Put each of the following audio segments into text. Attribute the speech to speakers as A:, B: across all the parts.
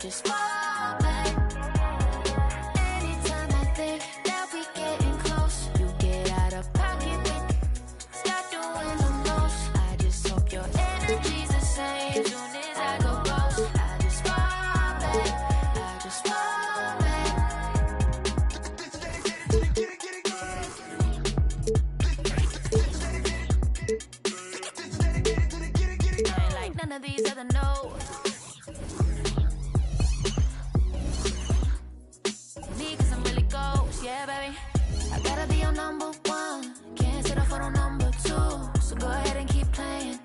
A: just fall back. Anytime I think that we getting close, you get out of pocket, start doing the most. I just hope your energy's the same. Soon as I go close, I just fall back. I just fall back. I ain't like none of these other no's. Me, cause I'm really ghost, yeah, baby. I gotta be your number one. Can't settle for no number two. So go ahead and keep playing.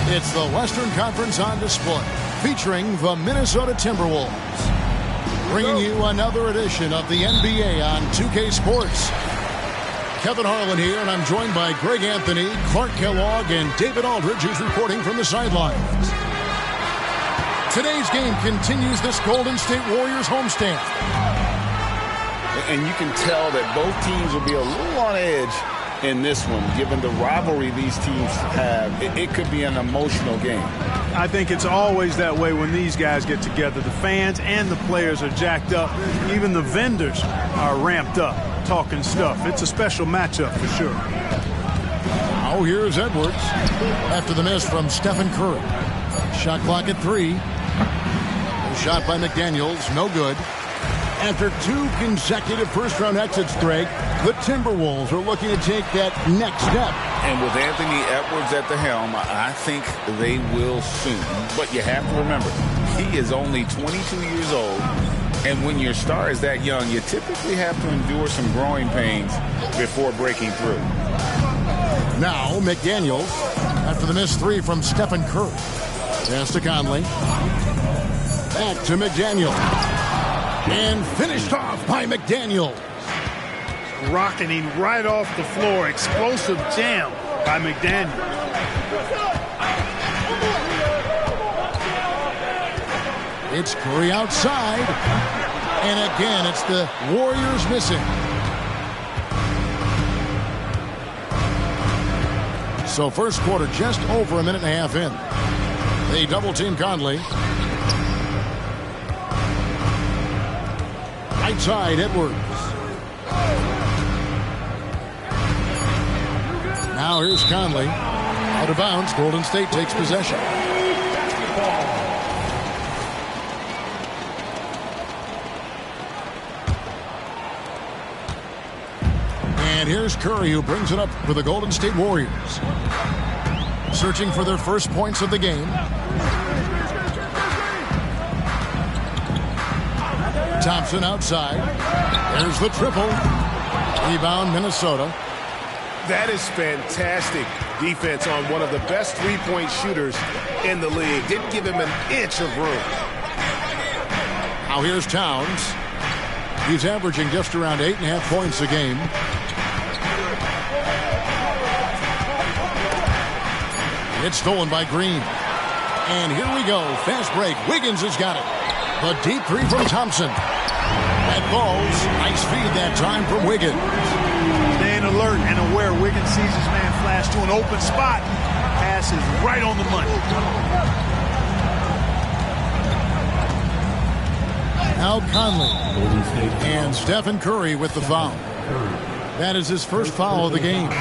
B: It's the Western Conference on display, featuring the Minnesota Timberwolves. Bringing you another edition of the NBA on 2K Sports. Kevin Harlan here, and I'm joined by Greg Anthony, Clark Kellogg, and David Aldridge, who's reporting from the sidelines. Today's game continues this Golden State Warriors homestand.
C: And you can tell that both teams will be a little on edge in this one, given the rivalry these teams have. It could be an emotional game.
D: I think it's always that way when these guys get together. The fans and the players are jacked up. Even the vendors are ramped up, talking stuff. It's a special matchup for sure.
B: Now here's Edwards after the miss from Stephen Curry. Shot clock at 3. The shot by McDaniels, no good. After 2 consecutive first-round exits, Greg, the Timberwolves are looking to take that next step.
C: And with Anthony Edwards at the helm, I think they will soon. But you have to remember, he is only 22 years old. And when your star is that young, you typically have to endure some growing pains before breaking through.
B: Now, McDaniels, after the missed 3 from Stephen Curry. Pass to Conley. Back to McDaniels. And finished off by McDaniels.
D: Rocketing right off the floor. Explosive jam by McDaniels.
B: It's Curry outside. And again, it's the Warriors missing. So first quarter just over a minute and a half in. They double team Conley. Right side, Edwards. Now here's Conley. Out of bounds, Golden State takes possession. And here's Curry, who brings it up for the Golden State Warriors. Searching for their first points of the game. Thompson outside. There's the triple. Rebound, Minnesota.
E: That is fantastic defense on one of the best three-point shooters in the league. Didn't give him an inch of room.
B: Now here's Towns. He's averaging just around 8.5 points a game. It's stolen by Green. And here we go. Fast break. Wiggins has got it. A deep 3 from Thompson. That falls. Nice feed that time from Wiggins.
D: Staying alert and aware. Wiggins sees his man flash to an open spot. Pass is right on the money.
B: Now Conley. And Stephen Curry with the foul. That is his first foul of the game.
F: First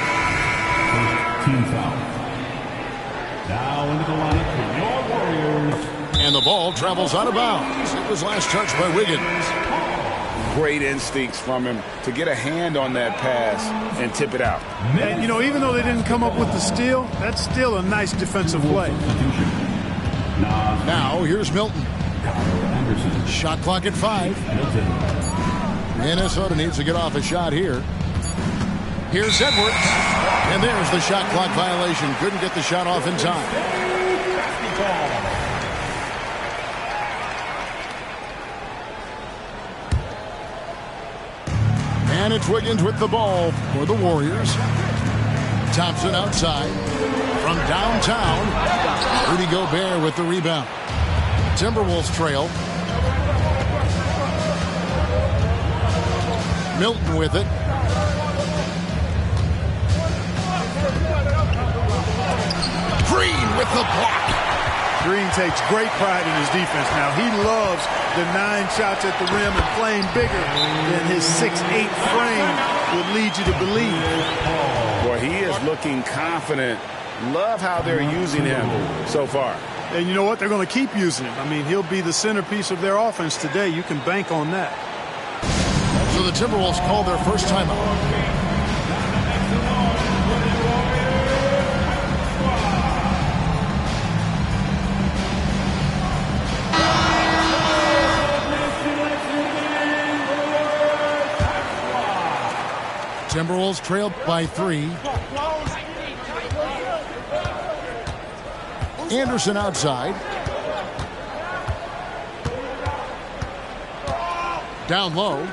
F: team foul. Now into the lineup for your Warriors.
B: And the ball travels out of bounds. It was last touched by Wiggins.
C: Great instincts from him to get a hand on that pass and tip it out.
D: And, you know, even though they didn't come up with the steal, that's still a nice defensive play.
B: Now here's Milton. Shot clock at 5. Minnesota needs to get off a shot here. Here's Edwards. And there's the shot clock violation. Couldn't get the shot off in time. And it's Wiggins with the ball for the Warriors. Thompson outside. From downtown, Rudy Gobert with the rebound. Timberwolves trail. Milton with it. Green with the block.
D: Green takes great pride in his defense now. He loves the 9 shots at the rim and playing bigger than his 6'8" frame would lead you to believe.
C: Boy, he is looking confident. Love how they're using him so far.
D: And you know what? They're going to keep using him. I mean, he'll be the centerpiece of their offense today. You can bank on that.
B: So the Timberwolves call their first timeout. Timberwolves trailed by 3. Anderson outside. Down low.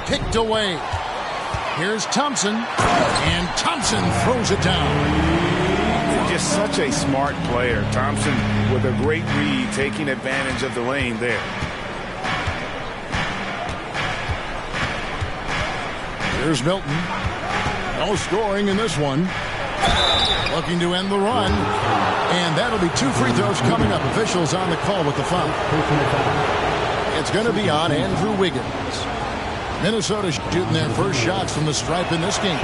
B: Picked away. Here's Thompson. And Thompson throws it down.
C: Just such a smart player. Thompson with a great read, taking advantage of the lane there.
B: Here's Milton. No scoring in this one. Looking to end the run. And that'll be 2 free throws coming up. Officials on the call with the foul. It's going to be on Andrew Wiggins. Minnesota shooting their first shots from the stripe in this game.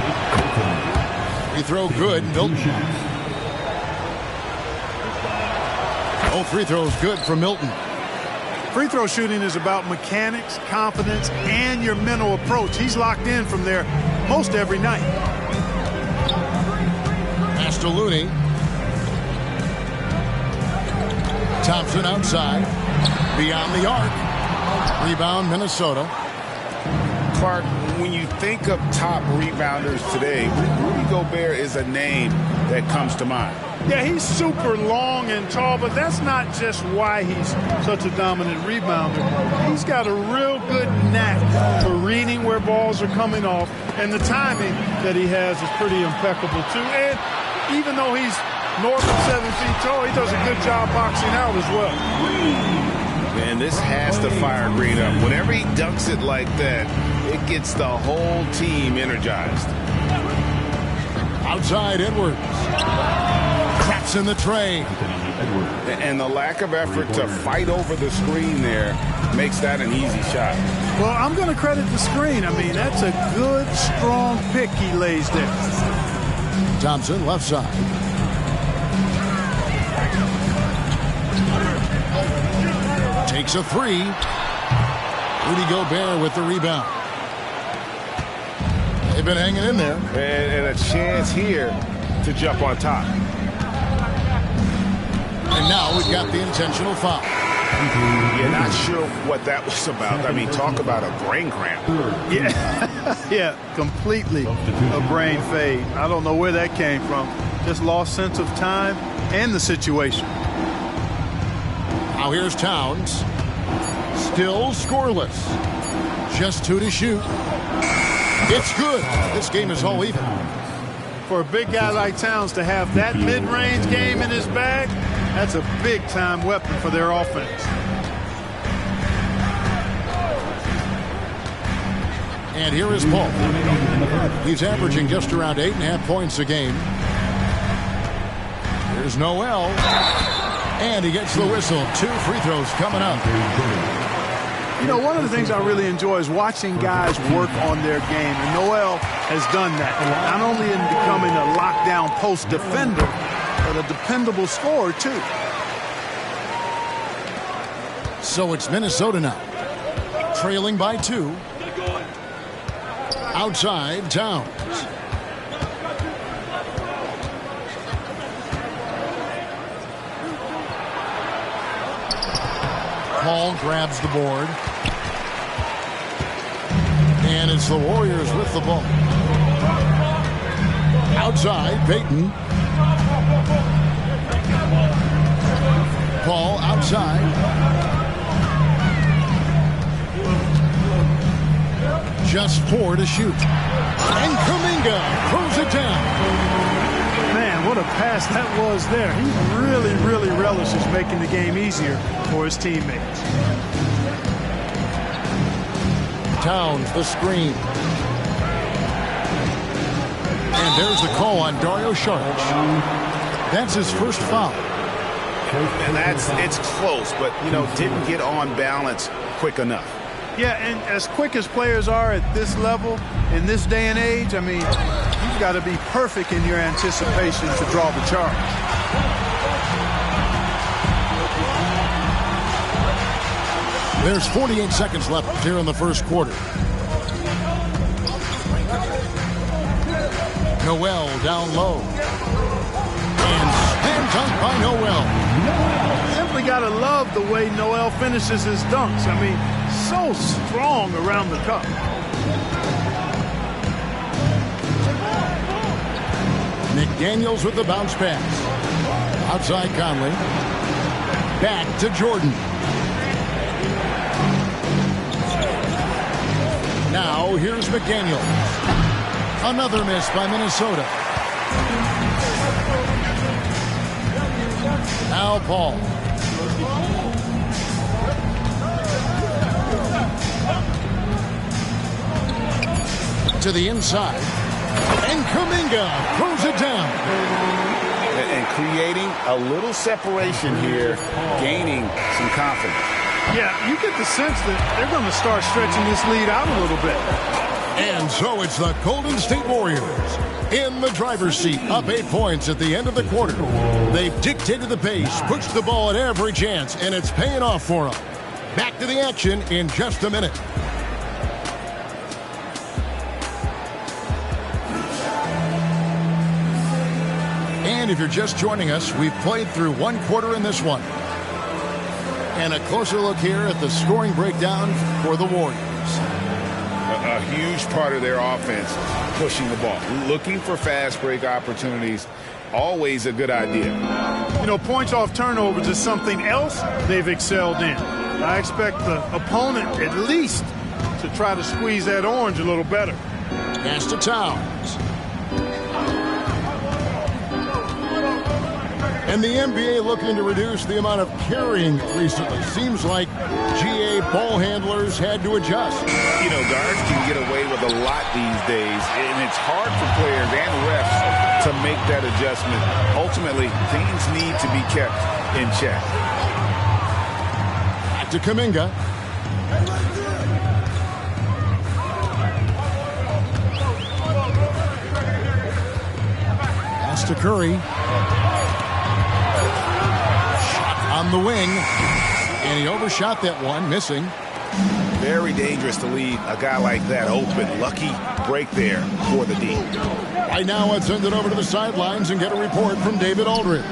B: Free throw good. Milton. Oh, free throws good for Milton.
D: Free throw shooting is about mechanics, confidence, and your mental approach. He's locked in from there most every night.
B: Pass to Looney. Thompson outside. Beyond the arc. Rebound, Minnesota.
C: Clark, when you think of top rebounders today, Rudy Gobert is a name that comes to mind.
D: Yeah, he's super long and tall, but that's not just why he's such a dominant rebounder. He's got a real good knack for reading where balls are coming off, and the timing that he has is pretty impeccable, too. And even though he's north of 7 feet tall, he does a good job boxing out as well.
C: Man, this has to fire Green up. Whenever he dunks it like that, it gets the whole team energized.
B: Outside Edwards. Craps in the tray.
C: And the lack of effort to fight over the screen there makes that an easy shot.
D: Well, I'm going to credit the screen. I mean, that's a good, strong pick he lays there.
B: Thompson left side. Takes a 3. Rudy Gobert with the rebound. They've been hanging in there.
E: And a chance here to jump on top.
B: And now we've got the intentional foul.
E: You're not sure what that was about. I mean, talk about a brain cramp.
D: Yeah, yeah, completely a brain fade. I don't know where that came from. Just lost sense of time and the situation.
B: Now here's Towns. Still scoreless. Just 2 to shoot. It's good. This game is all even.
D: For a big guy like Towns to have that mid-range game in his bag, that's a big-time weapon for their offense.
B: And here is Paul. He's averaging just around 8.5 points a game. Here's Noel. And he gets the whistle. 2 free throws coming up.
D: You know, one of the things I really enjoy is watching guys work on their game, and Noel has done that. Not only in becoming a lockdown post defender, but a dependable scorer, too.
B: So it's Minnesota now, trailing by 2. Outside, Towns. Paul grabs the board. And it's the Warriors with the ball. Outside, Payton. Paul outside. Just 4 to shoot. And Kuminga throws it down.
D: Man, what a pass that was there. He really, really relishes making the game easier for his teammates.
B: Towns, the screen. And there's the call on Dario Saric. That's his first foul.
E: And it's close, but, you know, didn't get on balance quick enough.
D: Yeah, and as quick as players are at this level, in this day and age, I mean, you've got to be perfect in your anticipation to draw the charge.
B: There's 48 seconds left here in the first quarter. Noel down low. And slam dunk by Noel.
D: Simply got to love the way Noel finishes his dunks. I mean, so strong around the cup.
B: McDaniels with the bounce pass. Outside Conley. Back to Jordan. Now here's McDaniels. Another miss by Minnesota. Now Paul. To the inside. And Kuminga throws it down.
C: And creating a little separation here, gaining some confidence.
D: Yeah, you get the sense that they're going to start stretching this lead out a little bit.
B: And so it's the Golden State Warriors in the driver's seat, up 8 points at the end of the quarter. They've dictated the pace, pushed the ball at every chance, and it's paying off for them. Back to the action in just a minute. And if you're just joining us, we've played through one quarter in this one. And a closer look here at the scoring breakdown for the Warriors.
C: A huge part of their offense, pushing the ball, looking for fast break opportunities, always a good idea.
D: You know, points off turnovers is something else they've excelled in. I expect the opponent at least to try to squeeze that orange a little better.
B: Pass to Towns. And the NBA looking to reduce the amount of carrying recently. Seems like GA ball handlers had to adjust.
C: You know, guards can get away with a lot these days, and it's hard for players and refs to make that adjustment. Ultimately, things need to be kept in check.
B: Back to Kuminga. Pass to Curry. On the wing, and he overshot that one, missing.
E: Very dangerous to leave a guy like that open. Lucky break there for the D.
B: Right now, let's send it over to the sidelines and get a report from David Aldridge.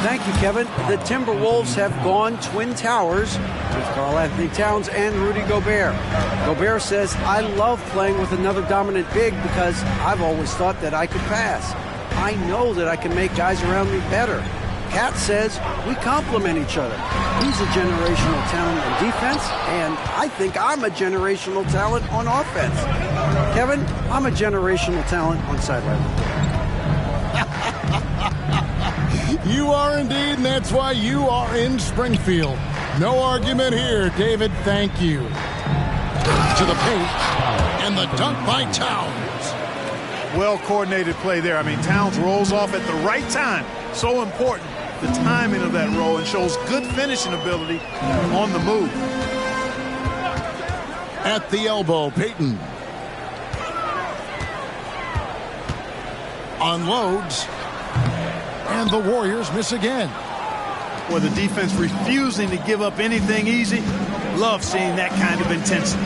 G: Thank you, Kevin. The Timberwolves have gone Twin Towers with Karl-Anthony Towns and Rudy Gobert. Gobert says, I love playing with another dominant big because I've always thought that I could pass. I know that I can make guys around me better. Cat says we complement each other. He's a generational talent on defense, and I think I'm a generational talent on offense. Kevin, I'm a generational talent on sideline.
B: You are indeed, and that's why you are in Springfield. No argument here, David. Thank you. To the paint, and the dunk by Towns.
D: Well-coordinated play there. I mean, Towns rolls off at the right time. So important, the timing of that roll, and shows good finishing ability on the move.
B: At the elbow, Payton. Unloads. And the Warriors miss again.
D: Well, the defense refusing to give up anything easy. Love seeing that kind of intensity.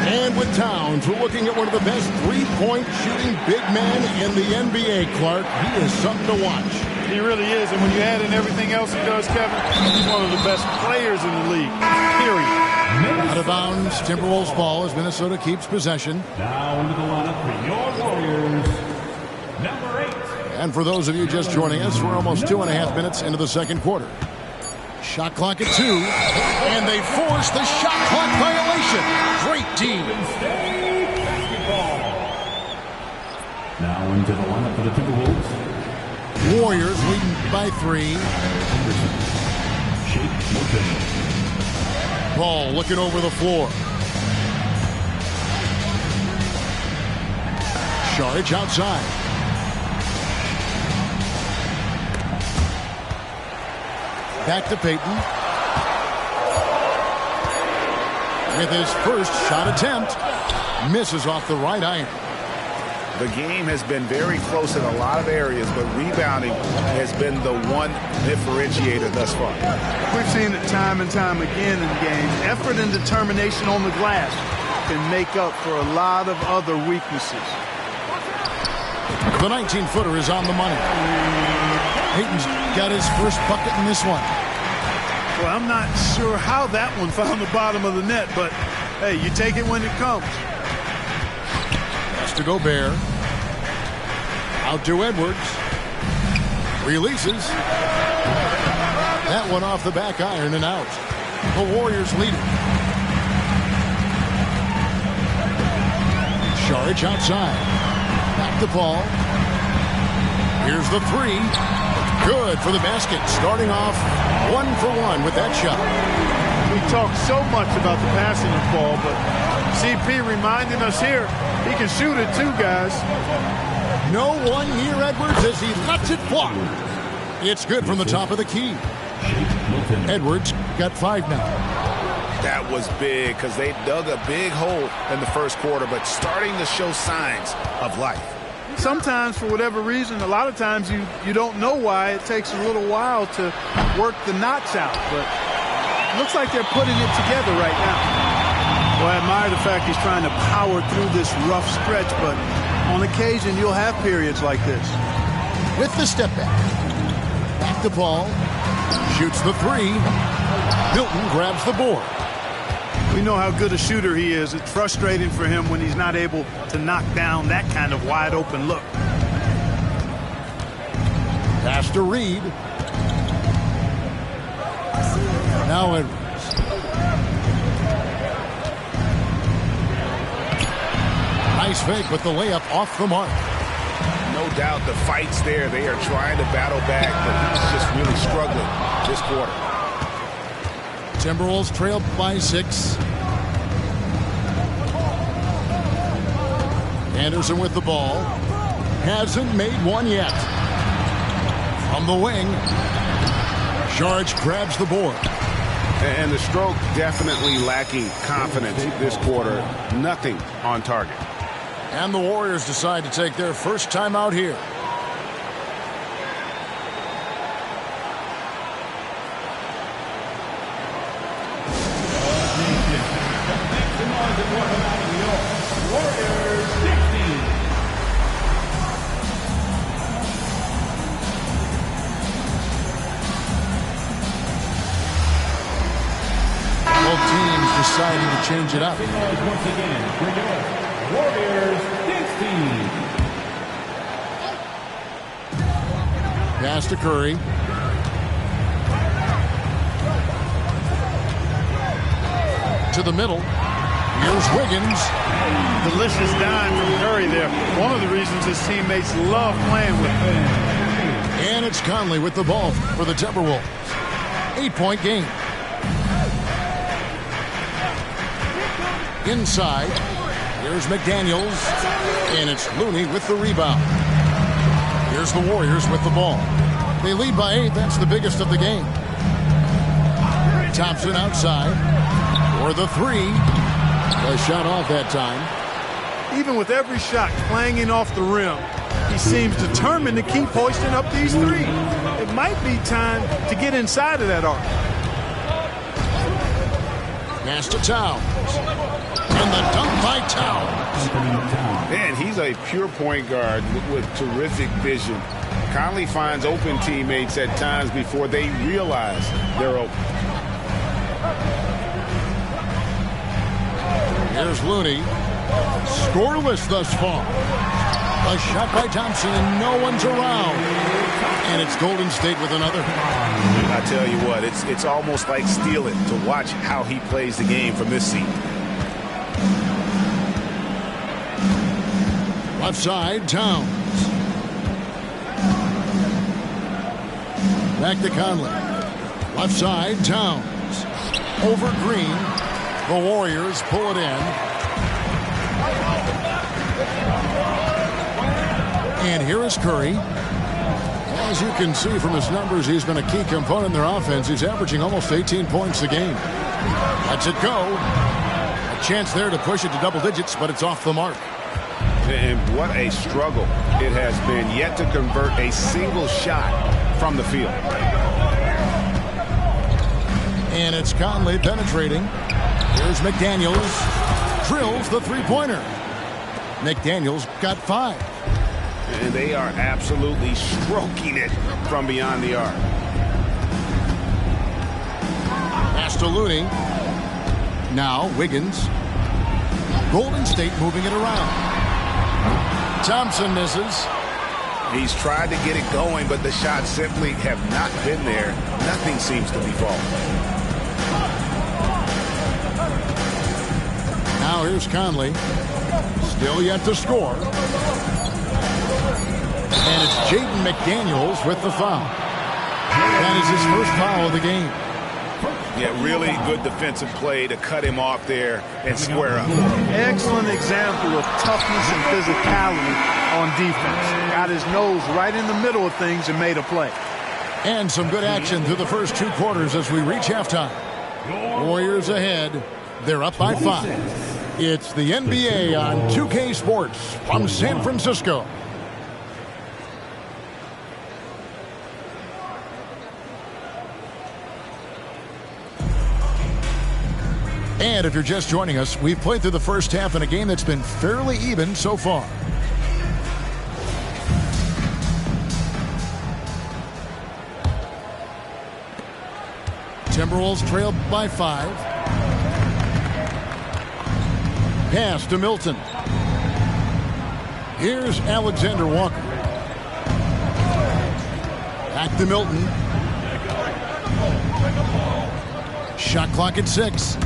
B: And with Towns, we're looking at one of the best three-point shooting big men in the NBA, Clark. He is something to watch.
D: He really is, and when you add in everything else he does, Kevin, he's one of the best players in the league, period.
B: Out of bounds, Timberwolves ball as Minnesota keeps possession.
F: Now into the lineup for your Warriors, number 8.
B: And for those of you just joining us, we're almost 2.5 minutes into the second quarter. Shot clock at 2, and they force the shot clock violation. Great team.
F: Now into the lineup for the Timberwolves.
B: Warriors leading by 3. Ball looking over the floor. Saric outside. Back to Payton. With his first shot attempt. Misses off the right iron.
E: The game has been very close in a lot of areas, but rebounding has been the one differentiator thus far.
D: We've seen it time and time again in games. Effort and determination on the glass can make up for a lot of other weaknesses.
B: The 19-footer is on the money. Payton's got his first bucket in this one.
D: Well, I'm not sure how that one found the bottom of the net, but hey, you take it when it comes.
B: To Gobert. Out to Edwards. Releases. That one off the back iron and out. The Warriors lead it. Saric outside. Back to Paul. Here's the 3. Good for the basket. Starting off 1 for 1 with that shot.
D: We talk so much about the passing of Paul, but CP reminding us here, he can shoot it too, guys.
B: No one near Edwards as he lets it fly. It's good from the top of the key. Edwards got 5 now.
E: That was big because they dug a big hole in the first quarter, but starting to show signs of life.
D: Sometimes, for whatever reason, a lot of times you don't know why. It takes a little while to work the knots out, but it looks like they're putting it together right now. Well, I admire the fact he's trying to power through this rough stretch, but on occasion you'll have periods like this.
B: With the step back. Back to Paul. Shoots the 3. Milton grabs the board.
D: We know how good a shooter he is. It's frustrating for him when he's not able to knock down that kind of wide open look.
B: Pass to Reed. Now Edwards. Nice fake, but the layup off the mark.
E: No doubt the fight's there. They are trying to battle back, but he's just really struggling this quarter.
B: Timberwolves trail by 6. Anderson with the ball. Hasn't made one yet. From the wing. Saric grabs the board.
E: And the stroke definitely lacking confidence this quarter. Nothing on target.
B: And the Warriors decide to take their first time out here.
F: Warriors 16.
B: Both teams deciding to change it up.
F: Once again, for your Warriors 16.
B: Pass to Curry. To the middle. Here's Wiggins.
D: Delicious dime from Curry there. One of the reasons his teammates love playing with him.
B: And it's Conley with the ball for the Timberwolves. 8-point game. Inside. Here's McDaniels. And it's Looney with the rebound. Here's the Warriors with the ball. They lead by 8. That's the biggest of the game. Thompson outside. For the 3. shot off that time.
D: Even with every shot clanging off the rim, he seems determined to keep hoisting up these threes. It might be time to get inside of that arc.
B: Pass to Towns. And the dunk by Towns.
C: Man, he's a pure point guard with terrific vision. Conley finds open teammates at times before they realize they're open.
B: Here's Looney. Scoreless thus far. A shot by Thompson and no one's around. And it's Golden State with another.
E: I tell you what, it's almost like stealing to watch how he plays the game from this seat.
B: Left side, Towns. Back to Conley. Left side, Towns. Over Green. The Warriors pull it in. And here is Curry. As you can see from his numbers, he's been a key component in their offense. He's averaging almost 18 points a game. Lets it go. A chance there to push it to double digits, but it's off the mark.
E: And what a struggle it has been yet to convert a single shot from the field.
B: And it's Conley penetrating. Here's McDaniels. Drills the three-pointer. McDaniels got 5.
E: And they are absolutely stroking it from beyond the arc.
B: Pass to Looney. Now Wiggins. Golden State moving it around. Thompson misses.
E: He's tried to get it going, but the shots simply have not been there. Nothing seems to be falling.
B: Now here's Conley. Still yet to score. And it's Jaden McDaniels with the foul. That is his first foul of the game.
E: Yeah, really good defensive play to cut him off there and square up.
D: Excellent example of toughness and physicality on defense. Got his nose right in the middle of things and made a play.
B: And some good action through the first 2 quarters as we reach halftime. Warriors ahead. They're up by 5. It's the NBA on 2K Sports from San Francisco. And if you're just joining us, we've played through the first half in a game that's been fairly even so far. Timberwolves trail by 5. Pass to Milton. Here's Alexander Walker. Back to Milton. Shot clock at 6.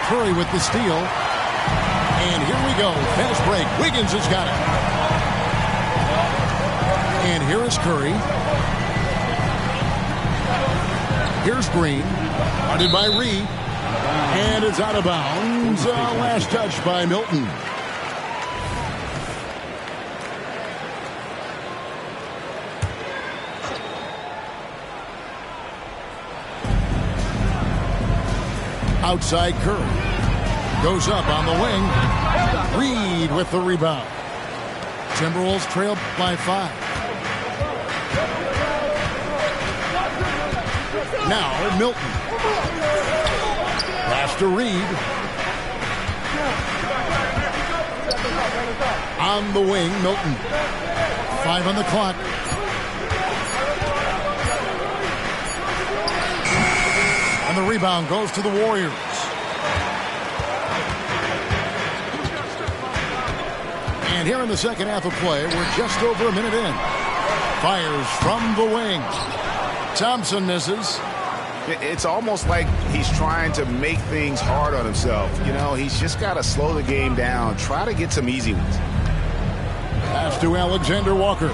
B: Curry with the steal. And here we go. Fast break. Wiggins has got it. And here is Curry. Here's Green. Guarded by Reed. And it's out of bounds. Last touch by Milton. Outside Curry. Goes up on the wing. Reed with the rebound. Timberwolves trail by 5. Now Milton. Pass to Reed. On the wing, Milton. 5 on the clock. And the rebound goes to the Warriors. And here in the second half of play, we're just over a minute in. Fires from the wing. Thompson misses.
E: It's almost like he's trying to make things hard on himself. You know, he's just got to slow the game down. Try to get some easy ones.
B: Pass to Alexander Walker.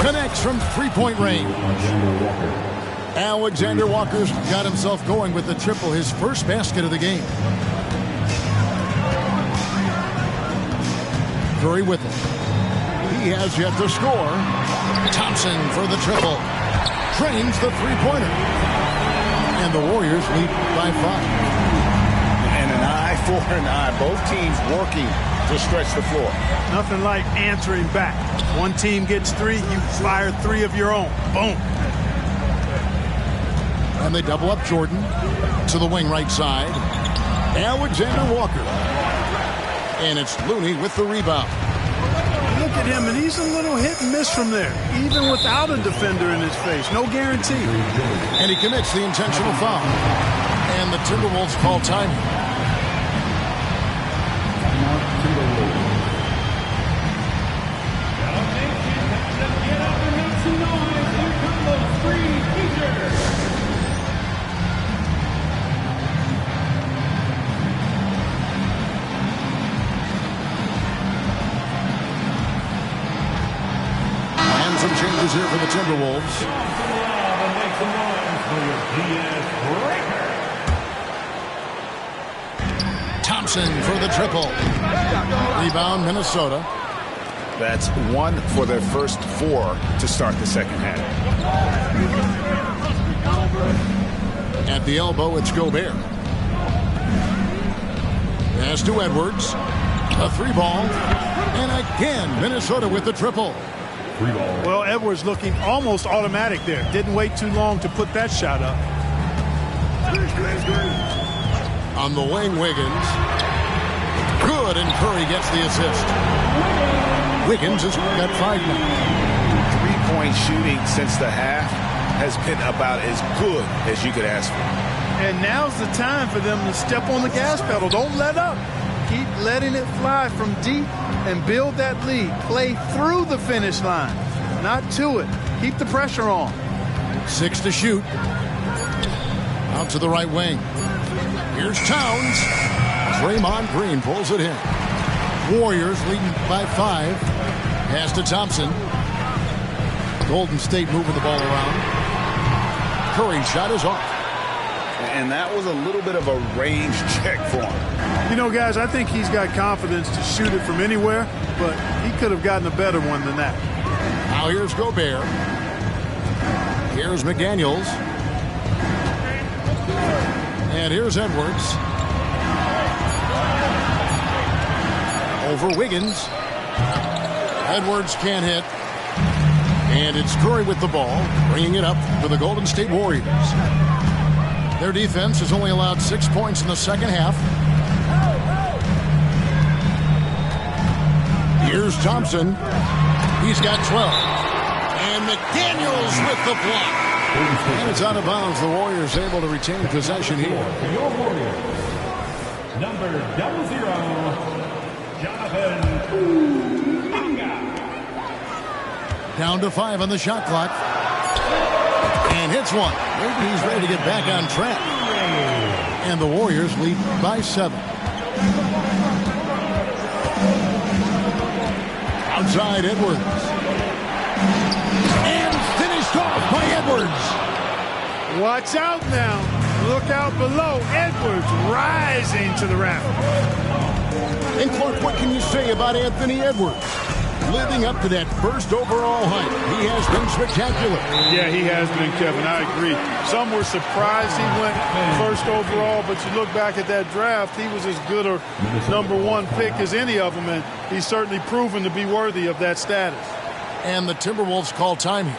B: Connects from three-point range. Alexander Walker's got himself going with the triple, his first basket of the game. Curry with it. He has yet to score. Thompson for the triple. Trains the three-pointer. And the Warriors lead by 5.
E: And an eye
C: 4-9. Both teams working to stretch the floor.
D: Nothing like answering back. One team gets 3, you fire 3 of your own. Boom.
B: And they double up Jordan to the wing right side. Alexander Walker. And it's Looney with the rebound.
D: Look at him, and he's a little hit and miss from there, even without a defender in his face. No guarantee.
B: And he commits the intentional foul. And the Timberwolves call timing. Some changes here for the Timberwolves. Thompson for the triple. Rebound, Minnesota.
C: That's 1 for their first 4 to start the second half.
B: At the elbow, it's Gobert. Pass to Edwards. A 3-ball. And again, Minnesota with the triple.
D: Well, Edwards looking almost automatic there. Didn't wait too long to put that shot up.
B: On the wing, Wiggins. Good, and Curry gets the assist. Wiggins has got 5 now.
C: 3-point shooting since the half has been about as good as you could ask for.
D: And now's the time for them to step on the gas pedal. Don't let up. Keep letting it fly from deep and build that lead. Play through the finish line, not to it. Keep the pressure on.
B: 6 to shoot. Out to the right wing. Here's Towns. Draymond Green pulls it in. Warriors leading by 5. Pass to Thompson. Golden State moving the ball around. Curry's shot is off.
C: And that was a little bit of a range check for him.
D: You know, guys, I think he's got confidence to shoot it from anywhere, but he could have gotten a better one than that.
B: Now here's Gobert. Here's McDaniels. And here's Edwards. Over Wiggins. Edwards can't hit. And it's Curry with the ball, bringing it up for the Golden State Warriors. Their defense has only allowed 6 points in the second half. Here's Thompson. He's got 12. And McDaniels with the block. And it's out of bounds. The Warriors able to retain possession here.
F: Your Warriors, number 00, Jonathan Kuminga.
B: Down to 5 on the shot clock. And hits one. Maybe he's ready to get back on track. And the Warriors lead by 7. Outside Edwards. And finished off by Edwards.
D: Watch out now. Look out below. Edwards rising to the rack.
B: And Clark, what can you say about Anthony Edwards? Living up to that first overall hype. He has been spectacular.
D: Yeah, he has been, Kevin. I agree. Some were surprised he went first overall, but you look back at that draft, he was as good a #1 pick as any of them, and he's certainly proven to be worthy of that status.
B: And the Timberwolves call time here.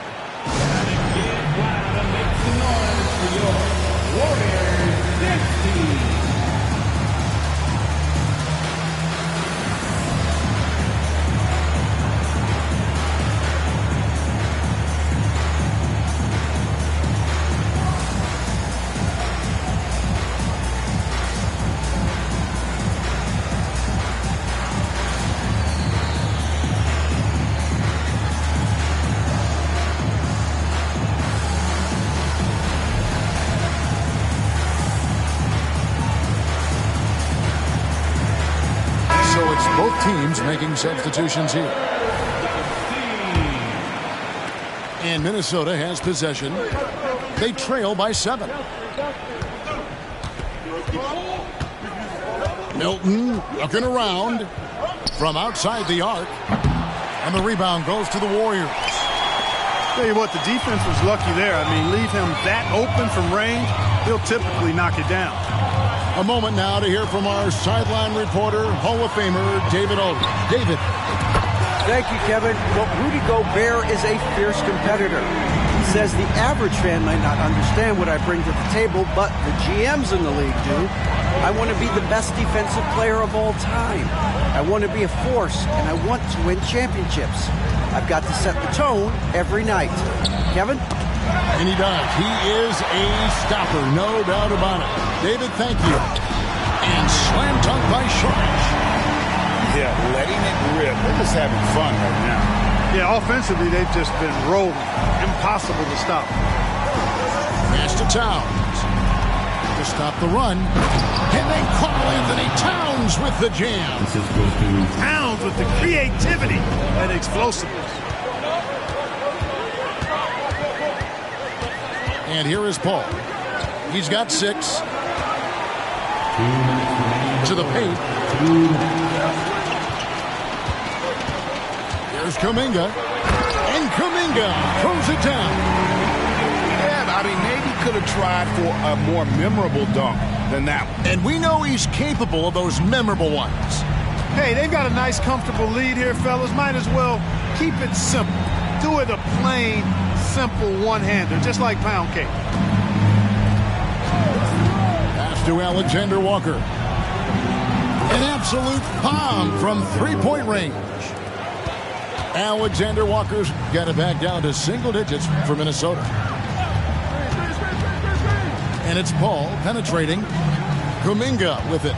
B: Both teams making substitutions here. And Minnesota has possession. They trail by 7. Milton looking around from outside the arc. And the rebound goes to the Warriors.
D: Tell you what, the defense was lucky there. I mean, leave him that open from range, he'll typically knock it down.
B: A moment now to hear from our sideline reporter, Hall of Famer David Aldridge. David.
G: Thank you, Kevin. Well, Rudy Gobert is a fierce competitor. He says the average fan might not understand what I bring to the table, but the GMs in the league do. I want to be the best defensive player of all time. I want to be a force, and I want to win championships. I've got to set the tone every night. Kevin?
B: And he does. He is a stopper, no doubt about it. David, thank you. And slam dunk by Shortridge.
C: Yeah, letting it rip. They're just having fun right now.
D: Yeah, offensively, they've just been rolling. Impossible to stop.
B: Pass to Towns. To stop the run. And then Karl Anthony Towns with the jam.
D: Towns with the creativity and explosiveness.
B: And here is Paul. He's got 6. To the paint. Here's Kuminga. And Kuminga throws it down.
C: Yeah, I mean, maybe could have tried for a more memorable dunk than that one.
B: And we know he's capable of those memorable ones.
D: Hey, they've got a nice, comfortable lead here, fellas. Might as well keep it simple. Do it a plain, simple one-hander, just like pound cake.
B: Pass to Alexander Walker. An absolute bomb from three-point range. Alexander Walker's got it back down to single digits for Minnesota. And it's Paul penetrating. Kuminga with it.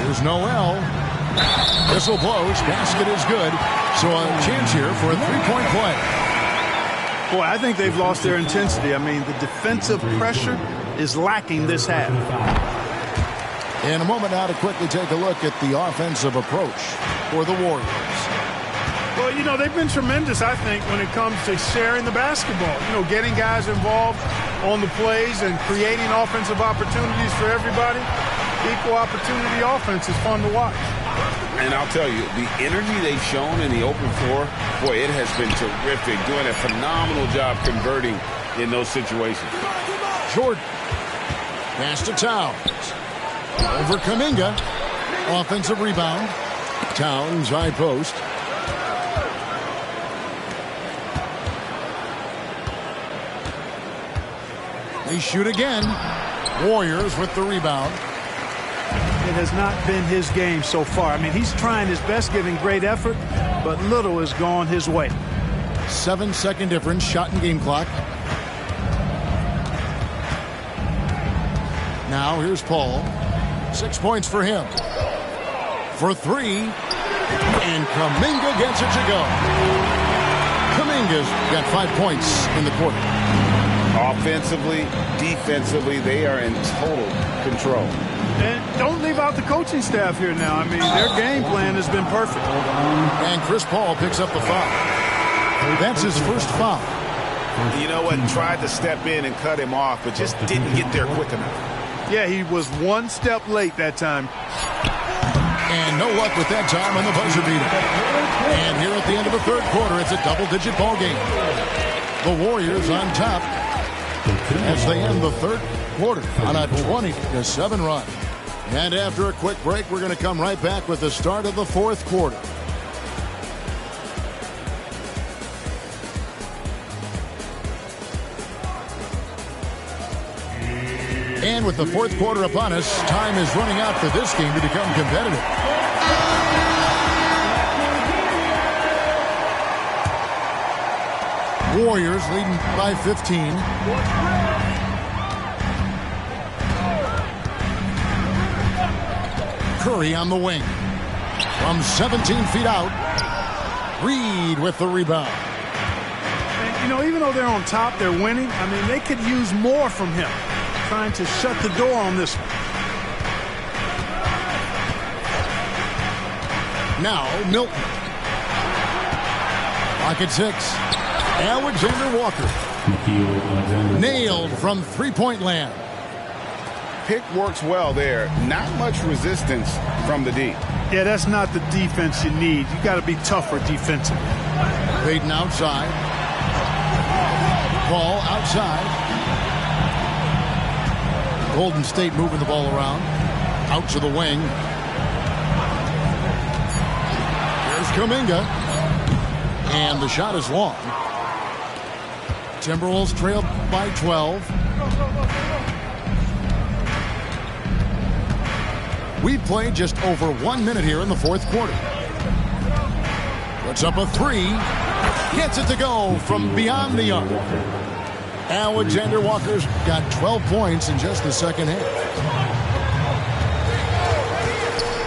B: Here's Noel. Whistle blows. Basket is good. So a chance here for a three-point play.
D: Boy, I think they've lost their intensity. I mean, the defensive pressure is lacking this half.
B: In a moment now to quickly take a look at the offensive approach for the Warriors.
D: Well, you know, they've been tremendous, I think, when it comes to sharing the basketball. You know, getting guys involved on the plays and creating offensive opportunities for everybody. Equal opportunity offense is fun to watch.
C: And I'll tell you, the energy they've shown in the open floor, boy, it has been terrific. Doing a phenomenal job converting in those situations.
B: Jordan. Pass to Towns. Over Kuminga. Offensive rebound. Towns, high post. They shoot again. Warriors with the rebound.
D: It has not been his game so far. I mean, he's trying his best, giving great effort, but little has gone his way.
B: 7-second difference, shot and game clock. Now here's Paul. 6 points for him. For 3. And Kuminga gets it to go. Kuminga's got 5 points in the quarter.
C: Offensively, defensively, they are in total control.
D: And don't leave out the coaching staff here now. I mean, their game plan has been perfect.
B: And Chris Paul picks up the foul. That's his first foul.
E: You know what? Tried to step in and cut him off, but just didn't get there quick enough.
D: Yeah, he was one step late that time.
B: And no luck with that time on the buzzer beater. And here at the end of the third quarter, it's a double-digit ball game. The Warriors on top as they end the third quarter on a 20-7 run. And after a quick break, we're going to come right back with the start of the fourth quarter. And with the fourth quarter upon us, time is running out for this game to become competitive. Warriors leading by 15. Curry on the wing. From 17 feet out. Reed with the rebound.
D: And, you know, even though they're on top, they're winning. I mean, they could use more from him. Trying to shut the door on this one.
B: Now, Milton. Pocket 6. Alexander Walker. Nailed from three-point land.
C: Pick works well there. Not much resistance from the D.
D: Yeah, that's not the defense you need. You got to be tougher defensively.
B: Payton outside. Ball outside. Golden State moving the ball around. Out to the wing. Here's Kuminga. And the shot is long. Timberwolves trailed by 12. We've played just over 1 minute here in the fourth quarter. Puts up a three. Gets it to go from beyond the arc. Alexander Walker's got 12 points in just the second half.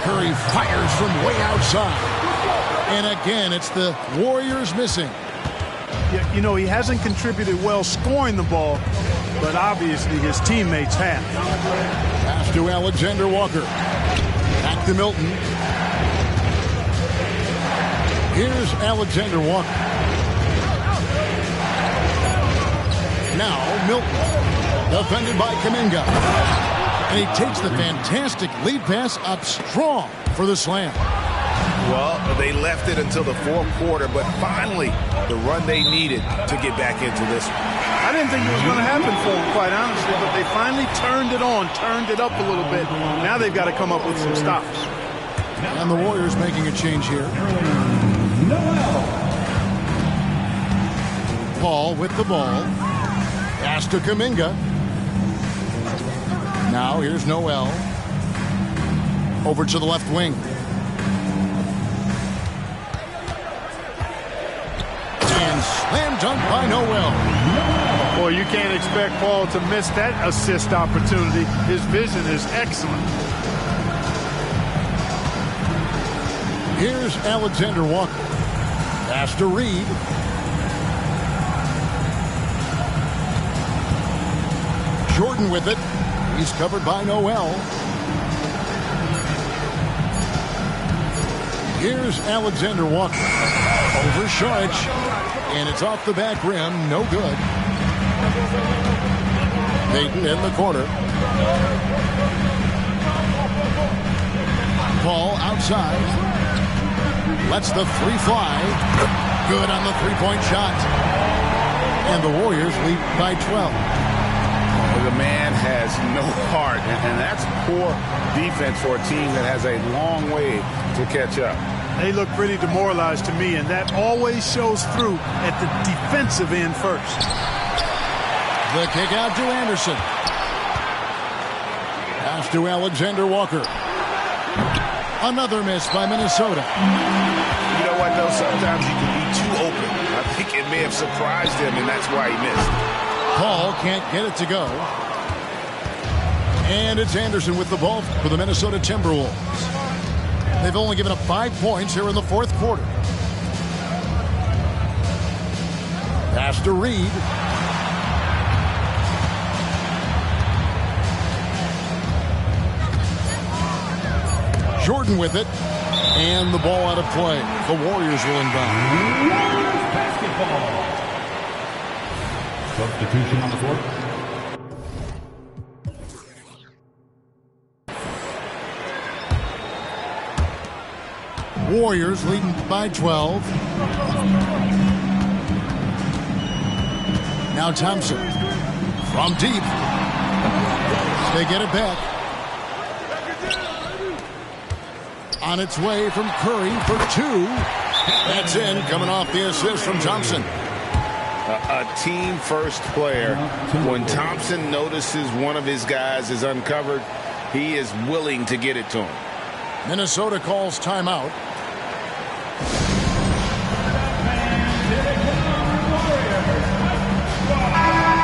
B: Curry fires from way outside. And again, it's the Warriors missing.
D: Yeah, you know, he hasn't contributed well scoring the ball, but obviously his teammates have.
B: Pass to Alexander Walker. Back to Milton. Here's Alexander Walker. Now Milton. Defended by Kuminga. And he takes the fantastic lead pass up strong for the slam.
E: Well, they left it until the fourth quarter, but finally the run they needed to get back into this one.
D: I didn't think it was going to happen for them, quite honestly, but they finally turned it on, turned it up a little bit. Now they've got to come up with some stops.
B: And the Warriors making a change here. Paul with the ball. Pass to Kuminga. Now here's Noel. Over to the left wing. And slam dunk by Noel.
D: Boy, you can't expect Paul to miss that assist opportunity. His vision is excellent.
B: Here's Alexander Walker. Pass to Reed. Jordan with it. He's covered by Noel. Here's Alexander Walker. Over Sharch. And it's off the back rim. No good. Dayton in the corner. Paul outside. Lets the three fly. Good on the three-point shot. And the Warriors lead by 12.
C: The man has no heart, and that's poor defense for a team that has a long way to catch up.
D: They look pretty demoralized to me, and that always shows through at the defensive end first.
B: The kick out to Anderson. Pass to Alexander Walker. Another miss by Minnesota.
E: You know what, though? Sometimes you can be too open. I think it may have surprised him, and that's why he missed.
B: Paul can't get it to go. And it's Anderson with the ball for the Minnesota Timberwolves. They've only given up 5 points here in the fourth quarter. Pass to Reed. Jordan with it. And the ball out of play. The Warriors will inbound.
F: Basketball. Substitution on the court.
B: Warriors leading by 12. Now Thompson from deep. They get it back. On its way from Curry for two. That's in, coming off the assist from Thompson.
C: A team-first player. When Thompson notices one of his guys is uncovered, he is willing to get it to him.
B: Minnesota calls timeout.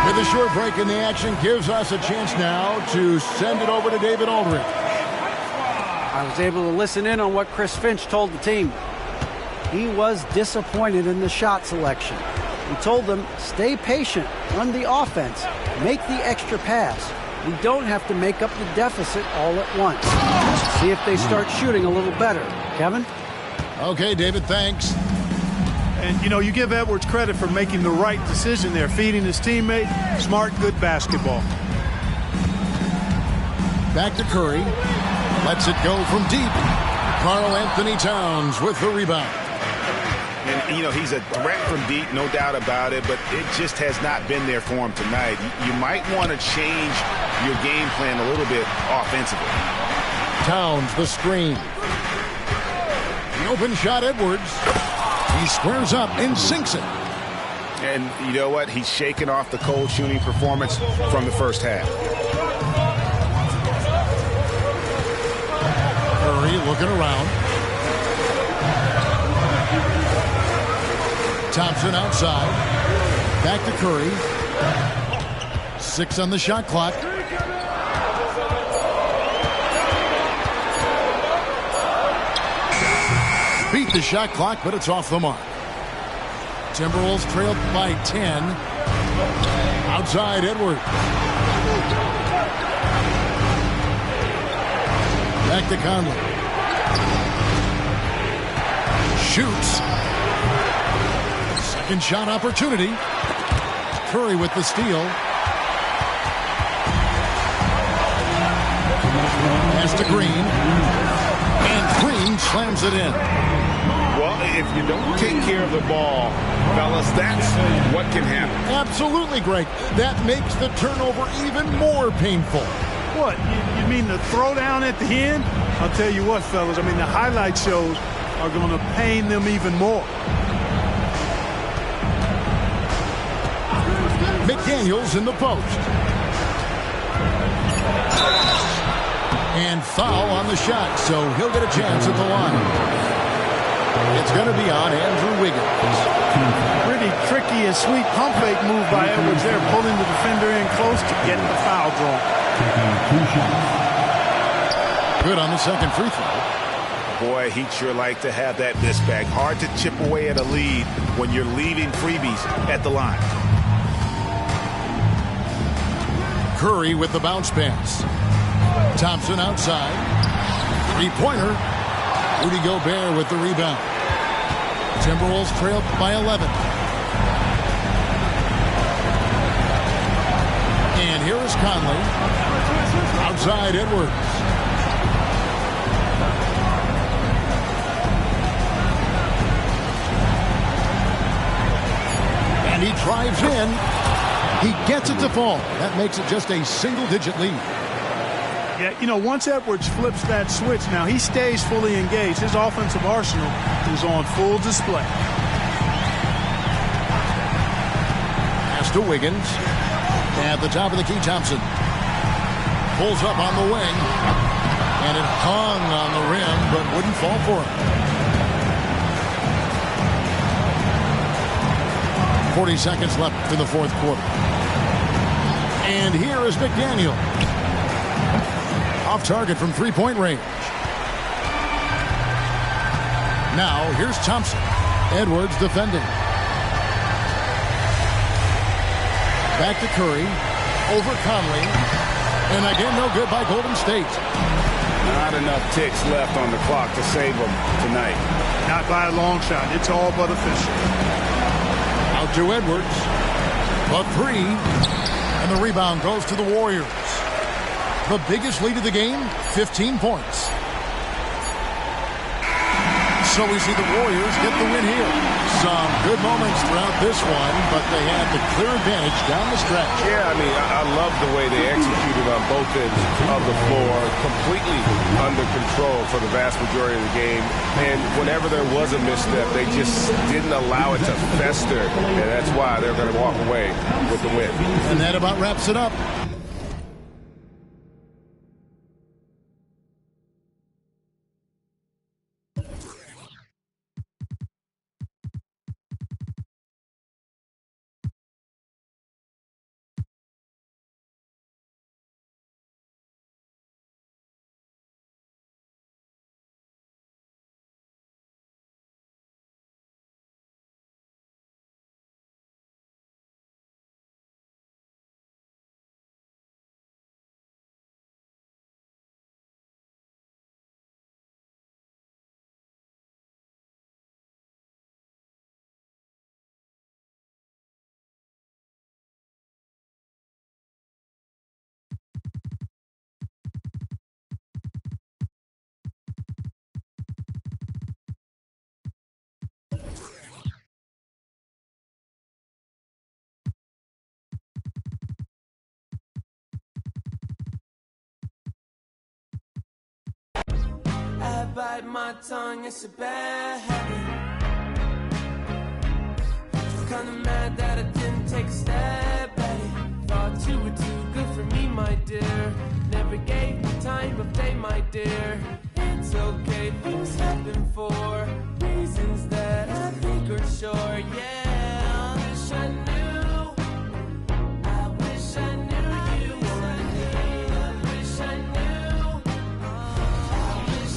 B: With a short break in the action gives us a chance now to send it over to David Aldridge.
G: I was able to listen in on what Chris Finch told the team. He was disappointed in the shot selection. He told them, stay patient, run the offense, make the extra pass. We don't have to make up the deficit all at once. See if they start shooting a little better. Kevin?
B: Okay, David, thanks.
D: And, you know, you give Edwards credit for making the right decision there, feeding his teammate. Smart, good basketball.
B: Back to Curry. Lets it go from deep. Karl Anthony Towns with the rebound.
E: And, you know, he's a threat from deep, no doubt about it, but it just has not been there for him tonight. You might want to change your game plan a little bit offensively.
B: Towns the screen. The open shot, Edwards. He squares up and sinks it.
E: And you know what? He's shaking off the cold shooting performance from the first half.
B: Curry looking around. Thompson outside. Back to Curry. 6 on the shot clock. Beat the shot clock, but it's off the mark. Timberwolves trailed by 10. Outside, Edwards. Back to Conley. Shoots. Second shot opportunity. Curry with the steal. Pass to Green. And Green slams it in.
E: Well, if you don't take care of the ball, fellas, that's what can happen.
B: Absolutely, Greg. That makes the turnover even more painful.
D: What? You mean the throwdown at the end? I'll tell you what, fellas. I mean, the highlight shows are going to pain them even more.
B: McDaniels in the post. And foul on the shot, so he'll get a chance at the line. It's going to be on Andrew Wiggins.
D: Pretty tricky and sweet pump fake move by Edwards there, pulling the defender in close to getting the foul drawn.
B: Good on the second free throw.
E: Boy, he'd sure like to have that miss back. Hard to chip away at a lead when you're leaving freebies at the line.
B: Curry with the bounce pass. Thompson outside. Three-pointer. Rudy Gobert with the rebound. Timberwolves trailed by 11. And here is Conley. Outside Edwards. And he drives in. He gets it to fall. That makes it just a single-digit lead.
D: Yeah, you know, once Edwards flips that switch, now he stays fully engaged. His offensive arsenal is on full display.
B: Pass to Wiggins. At the top of the key, Thompson. Pulls up on the wing. And it hung on the rim, but wouldn't fall for him. 40 seconds left in the fourth quarter. And here is McDaniel. Off target from three-point range. Now, here's Thompson. Edwards defending. Back to Curry. Over Conley. And again, no good by Golden State.
E: Not enough ticks left on the clock to save them tonight.
D: Not by a long shot. It's all but official.
B: Out to Edwards. A three. And the rebound goes to the Warriors. The biggest lead of the game, 15 points. So we see the Warriors get the win here. Some good moments throughout this one, but they had the clear advantage down the stretch.
E: Yeah, I mean, I love the way they executed on both ends of the floor, completely under control for the vast majority of the game. And whenever there was a misstep, they just didn't allow it to fester. And that's why they're going to walk away with the win.
B: And that about wraps it up.
H: bite my tongue, it's a bad habit. Kinda mad that I didn't take a stab at it. Thought you were too good for me, my dear. Never gave me time of day, my dear. It's okay, things happen for reasons that I think are sure. Yeah, I wish I knew. I wish I knew you were me. I wish I knew. I wish.